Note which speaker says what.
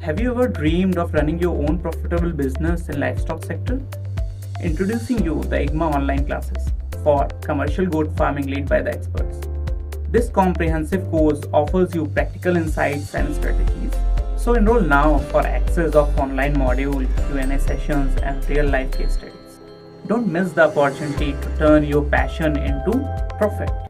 Speaker 1: Have you ever dreamed of running your own profitable business in livestock sector? Introducing you the IIGM online classes for commercial goat farming led by the experts. This comprehensive course offers you practical insights and strategies. So enroll now for access of online module, Q&A sessions and real life case studies. Don't miss the opportunity to turn your passion into profit.